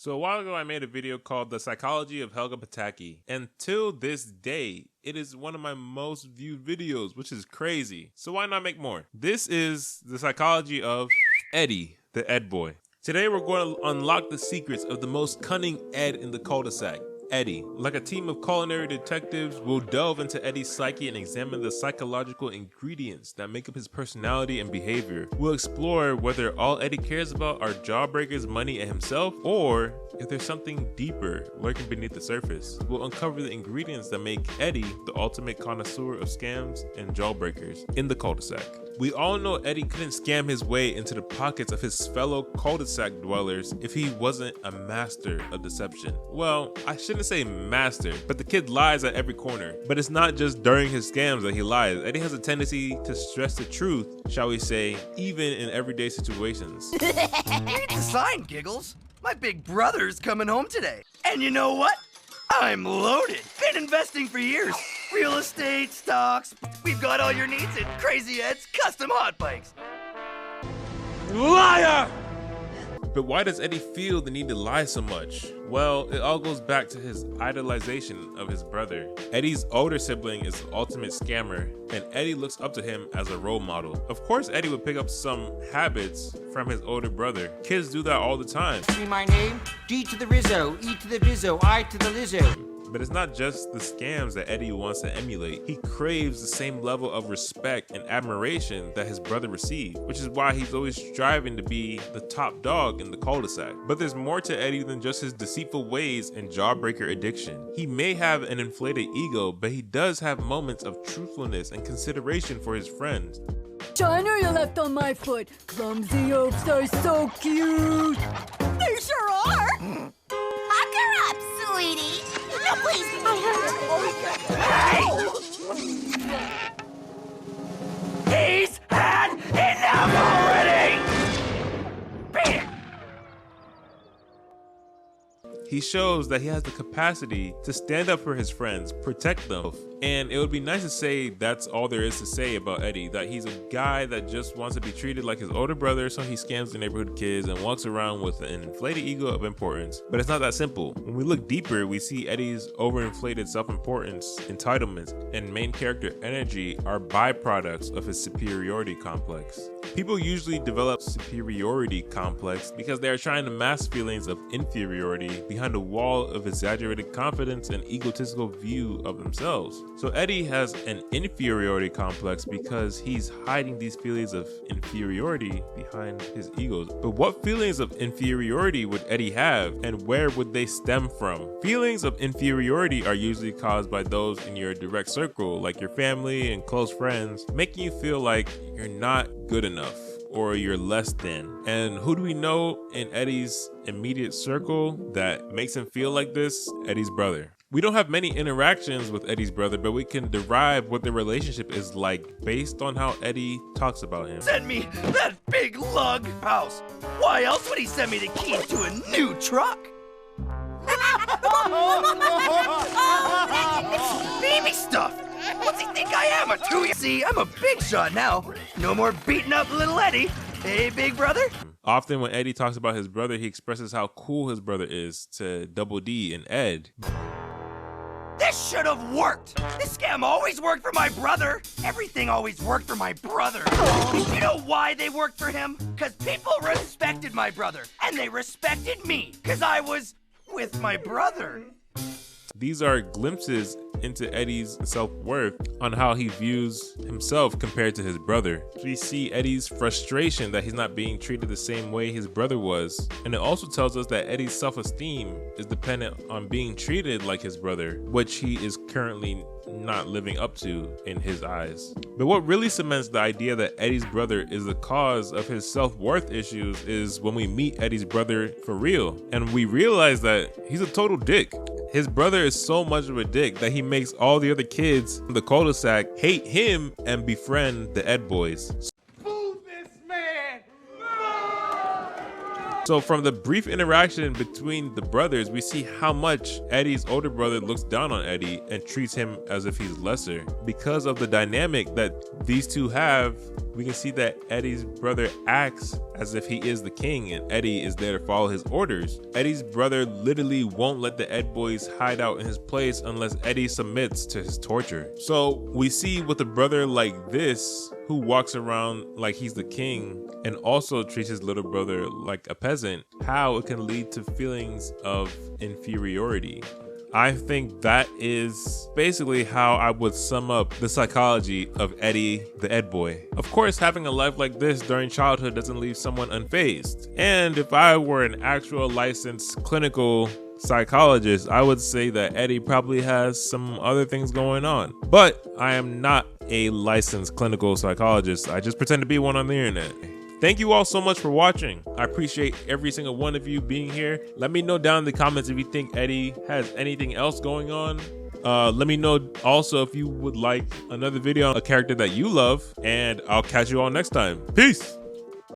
So a while ago I made a video called The Psychology of Helga Pataki, and till this day it is one of my most viewed videos, which is crazy. So why not make more? This is the psychology of Eddy, the Ed boy. Today we're going to unlock the secrets of the most cunning Ed in the cul-de-sac, Eddy. Like a team of culinary detectives, we'll delve into Eddy's psyche and examine the psychological ingredients that make up his personality and behavior. We'll explore whether all Eddy cares about are jawbreakers, money, and himself, or if there's something deeper lurking beneath the surface. We'll uncover the ingredients that make Eddy the ultimate connoisseur of scams and jawbreakers in the cul-de-sac. We all know Eddy couldn't scam his way into the pockets of his fellow cul-de-sac dwellers if he wasn't a master of deception. Well, I shouldn't say master, but the kid lies at every corner. But it's not just during his scams that he lies. Eddy has a tendency to stress the truth, shall we say, even in everyday situations. Read the sign, Giggles. My big brother's coming home today. And you know what? I'm loaded. Been investing for years. Real estate, stocks. We've got all your needs at Crazy Ed's custom hot bikes. Liar! But why does Eddy feel the need to lie so much? Well, it all goes back to his idolization of his brother. Eddy's older sibling is the ultimate scammer, and Eddy looks up to him as a role model. Of course, Eddy would pick up some habits from his older brother. Kids do that all the time. See my name? D to the Rizzo, E to the Vizzo, I to the Lizzo. But it's not just the scams that Eddy wants to emulate. He craves the same level of respect and admiration that his brother received, which is why he's always striving to be the top dog in the cul-de-sac. But there's more to Eddy than just his deceitful ways and jawbreaker addiction. He may have an inflated ego, but he does have moments of truthfulness and consideration for his friends. Shiner you left on my foot. Clumsy oafs are so cute. They sure are. Pucker up, sweetie. No, please. He's had enough already! Bam! He shows that he has the capacity to stand up for his friends, protect them, and it would be nice to say that's all there is to say about Eddy, that he's a guy that just wants to be treated like his older brother, so he scams the neighborhood kids and walks around with an inflated ego of importance. But it's not that simple. When we look deeper, we see Eddy's overinflated self-importance, entitlements, and main character energy are byproducts of his superiority complex. People usually develop superiority complex because they are trying to mask feelings of inferiority behind a wall of exaggerated confidence and egotistical view of themselves. So Eddy has an inferiority complex because he's hiding these feelings of inferiority behind his ego. But what feelings of inferiority would Eddy have, and where would they stem from? Feelings of inferiority are usually caused by those in your direct circle, like your family and close friends, making you feel like you're not good enough or you're less than. And who do we know in Eddy's immediate circle that makes him feel like this? Eddy's brother. We don't have many interactions with Eddy's brother, but we can derive what the relationship is like based on how Eddy talks about him. Send me that big lug house. Why else would he send me the keys to a new truck? It's baby stuff. What's he think I am, a 2-year? See, I'm a big shot now. No more beating up little Eddy. Hey, big brother? Often when Eddy talks about his brother, he expresses how cool his brother is to Double D and Ed. This should have worked. This scam always worked for my brother. Everything always worked for my brother. You know why they worked for him? Because people respected my brother. And they respected me. Because I was with my brother. These are glimpses into Eddy's self-worth on how he views himself compared to his brother. We see Eddy's frustration that he's not being treated the same way his brother was. And it also tells us that Eddy's self-esteem is dependent on being treated like his brother, which he is currently not living up to in his eyes. But what really cements the idea that Eddy's brother is the cause of his self-worth issues is when we meet Eddy's brother for real, and we realize that he's a total dick. His brother is so much of a dick that he makes all the other kids in the cul-de-sac hate him and befriend the Ed boys. Move this man! So from the brief interaction between the brothers, we see how much Eddy's older brother looks down on Eddy and treats him as if he's lesser. Because of the dynamic that these two have, we can see that Eddy's brother acts as if he is the king and Eddy is there to follow his orders. Eddy's brother literally won't let the Ed boys hide out in his place unless Eddy submits to his torture. So we see with a brother like this, who walks around like he's the king and also treats his little brother like a peasant, how it can lead to feelings of inferiority. I think that is basically how I would sum up the psychology of Eddy, the Ed boy. Of course, having a life like this during childhood doesn't leave someone unfazed. And if I were an actual licensed clinical psychologist, I would say that Eddy probably has some other things going on. But I am not a licensed clinical psychologist. I just pretend to be one on the internet. Thank you all so much for watching. I appreciate every single one of you being here. Let me know down in the comments if you think Eddy has anything else going on. Let me know also if you would like another video on a character that you love, and I'll catch you all next time. Peace.